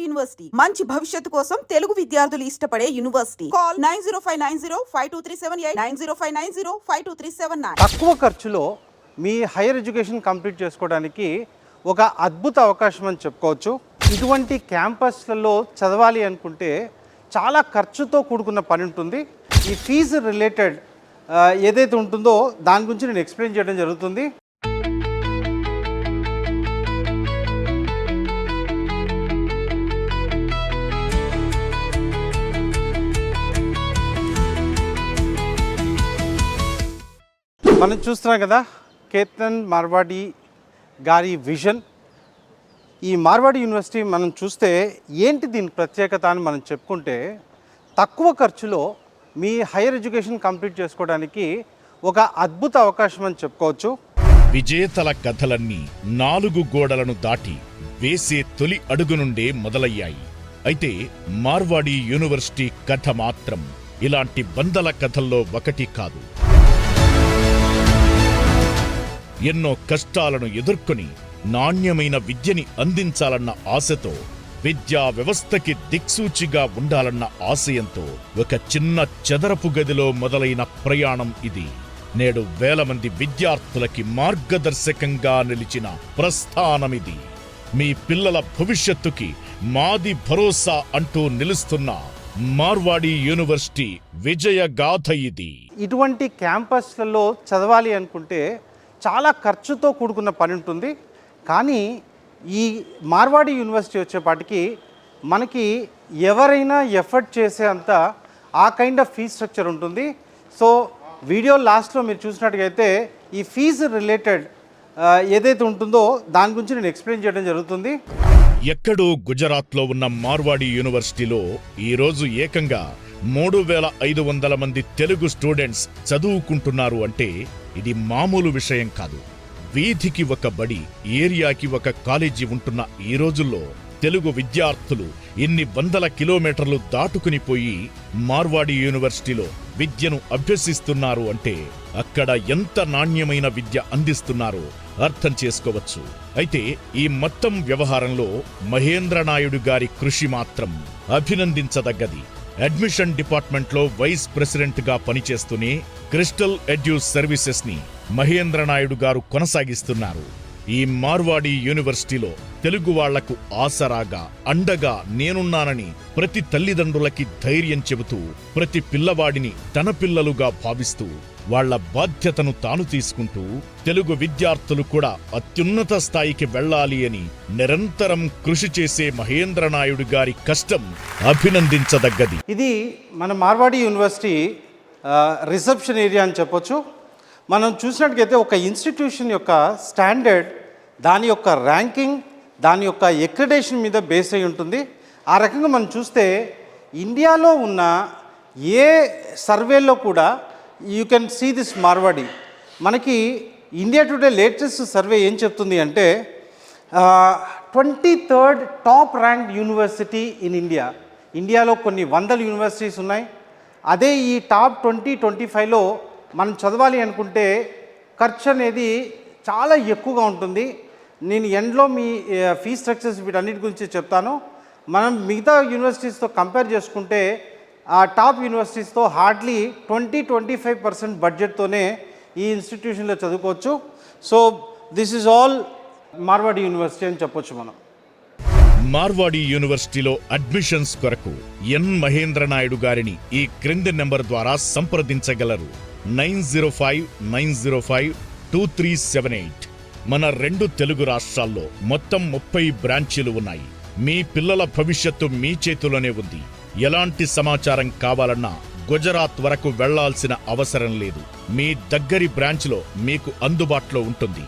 University మంచి భవిష్యత్తు కోసం తెలుగు విద్యార్థులు ఇష్టపడే యూనివర్సిటీ. కాల్ 9059052378 9059052379. తక్కువ ఖర్చులో మీ హైయర్ ఎడ్యుకేషన్ కంప్లీట్ చేసుకోవడానికి ఒక అద్భుత అవకాశం అని చెప్పుకోవచ్చు. ఇటువంటి క్యాంపస్లలో చదవాలి అనుకుంటే చాలా ఖర్చుతో కూడుకున్న పని ఉంటుంది. ఈ ఫీజు రిలేటెడ్ ఏదైతే ఉంటుందో దాని గురించి నేను ఎక్స్ప్లెయిన్ చేయడం జరుగుతుంది. మనం చూస్తున్నాం కదా కేతన్ మార్వాడి గారి విజన్. ఈ మార్వాడి యూనివర్సిటీ మనం చూస్తే ఏంటి దీని ప్రత్యేకత అని మనం చెప్పుకుంటే, తక్కువ ఖర్చులో మీ హైయర్ ఎడ్యుకేషన్ కంప్లీట్ చేసుకోవడానికి ఒక అద్భుత అవకాశం అని చెప్పుకోవచ్చు. విజేతల కథలన్నీ 4 గోడలను దాటి వేసే తొలి అడుగు నుండే మొదలయ్యాయి. అయితే మార్వాడి యూనివర్సిటీ కథ మాత్రం ఇలాంటి వందల కథల్లో ఒకటి కాదు. ఎన్నో కష్టాలను ఎదుర్కొని నాణ్యమైన విద్యని అందించాలన్న ఆశతో, విద్యా వ్యవస్థకి దిక్సూచిగా ఉండాలన్న ఆశయంతో ఒక చిన్న చదరపు గదిలో మొదలైన ప్రయాణం ఇది. నేడు వేల మంది విద్యార్థులకి మార్గదర్శకంగా నిలిచిన ప్రస్థానమిది. మీ పిల్లల భవిష్యత్తుకి మాది భరోసా అంటూ నిలుస్తున్న మార్వాడి యూనివర్సిటీ విజయగాథ ఇది. ఇటువంటి క్యాంపస్లలో చదవాలి అనుకుంటే చాలా ఖర్చుతో కూడుకున్న పని ఉంటుంది. కానీ ఈ మార్వాడి యూనివర్సిటీ వచ్చేపాటికి మనకి ఎవరైనా ఎఫర్ట్ చేసే అంత ఆ కైండ్ ఆఫ్ ఫీజ్ స్ట్రక్చర్ ఉంటుంది. సో వీడియో లాస్ట్లో మీరు చూసినట్టుగైతే ఈ ఫీజు రిలేటెడ్ ఏదైతే ఉంటుందో దాని గురించి నేను ఎక్స్ప్లెయిన్ చేయడం జరుగుతుంది. ఎక్కడో గుజరాత్లో ఉన్న మార్వాడి యూనివర్సిటీలో ఈరోజు ఏకంగా 3500 మంది తెలుగు స్టూడెంట్స్ చదువుకుంటున్నారు అంటే ఇది మామూలు విషయం కాదు. వీధికి ఒక బడి, ఏరియాకి ఒక కాలేజీ ఉంటున్న ఈ రోజుల్లో తెలుగు విద్యార్థులు ఇన్ని వందల కిలోమీటర్లు దాటుకుని పోయి మార్వాడి యూనివర్సిటీలో విద్యను అభ్యసిస్తున్నారు అంటే అక్కడ ఎంత నాణ్యమైన విద్య అందిస్తున్నారో అర్థం చేసుకోవచ్చు. అయితే ఈ మొత్తం వ్యవహారంలో మహేంద్రనాయుడు గారి కృషి మాత్రం అభినందించదగ్గది. అడ్మిషన్ డిపార్ట్మెంట్లో వైస్ ప్రెసిడెంట్గా పనిచేస్తూనే క్రిస్టల్ ఎడ్యూ సర్వీసెస్ ని మహేంద్రనాయుడు గారు కొనసాగిస్తున్నారు. ఈ మార్వాడి యూనివర్సిటీలో తెలుగు వాళ్లకు ఆసరాగా, అండగా నేనున్నానని ప్రతి తల్లిదండ్రులకి ధైర్యం చెబుతూ, ప్రతి పిల్లవాడిని తన పిల్లలుగా భావిస్తూ, వాళ్ల బాధ్యతను తాను తీసుకుంటూ, తెలుగు విద్యార్థులు కూడా అత్యున్నత స్థాయికి వెళ్లాలి అని నిరంతరం కృషి చేసే మహేంద్రనాయుడు గారి కష్టం అభినందించదగ్గది. ఇది మన మార్వాడి యూనివర్సిటీ రిసెప్షన్ ఏరియా అని చెప్పొచ్చు. మనం చూసినట్టుగైతే ఒక ఇన్స్టిట్యూషన్ యొక్క స్టాండర్డ్, దాని యొక్క ర్యాంకింగ్, దాని యొక్క ఎక్రిడేషన్ మీద బేస్ అయి ఉంటుంది. ఆ రకంగా మనం చూస్తే ఇండియాలో ఉన్న ఏ సర్వేలో కూడా you can see this Marwadi. మనకి ఇండియా టుడే లేటెస్ట్ సర్వే ఏం చెప్తుంది అంటే 23rd top ranked university in India. ఇండియాలో కొన్ని వందల యూనివర్సిటీస్ ఉన్నాయి. అదే ఈ టాప్ 2025లో మనం చదవాలి అనుకుంటే ఖర్చు అనేది చాలా ఎక్కువగా ఉంటుంది. నేను ఎండ్లో మీ ఫీజ్ స్ట్రక్చర్స్ వీటన్నిటి గురించి చెప్తాను. మనం మిగతా యూనివర్సిటీస్తో కంపేర్ చేసుకుంటే ఆ టాప్ యూనివర్సిటీస్తో హార్డ్లీ 20-25% బడ్జెట్తోనే ఈ ఇన్స్టిట్యూషన్లో చదువుకోవచ్చు. So this is all Marwadi university అని చెప్పొచ్చు మనం. మార్వాడి యూనివర్సిటీలో అడ్మిషన్స్ కొరకు ఎన్ మహేంద్రనాయుడు గారిని ఈ క్రింది నెంబర్ ద్వారా సంప్రదించగలరు. 9059052378. మన 2 తెలుగు రాష్ట్రాల్లో మొత్తం 30 బ్రాంచీలు ఉన్నాయి. మీ పిల్లల భవిష్యత్తు మీ చేతిలోనే ఉంది. ఎలాంటి సమాచారం కావాలన్నా గుజరాత్ వరకు వెళ్లాల్సిన అవసరం లేదు. మీ దగ్గరి బ్రాంచ్లో మీకు అందుబాటులో ఉంటుంది.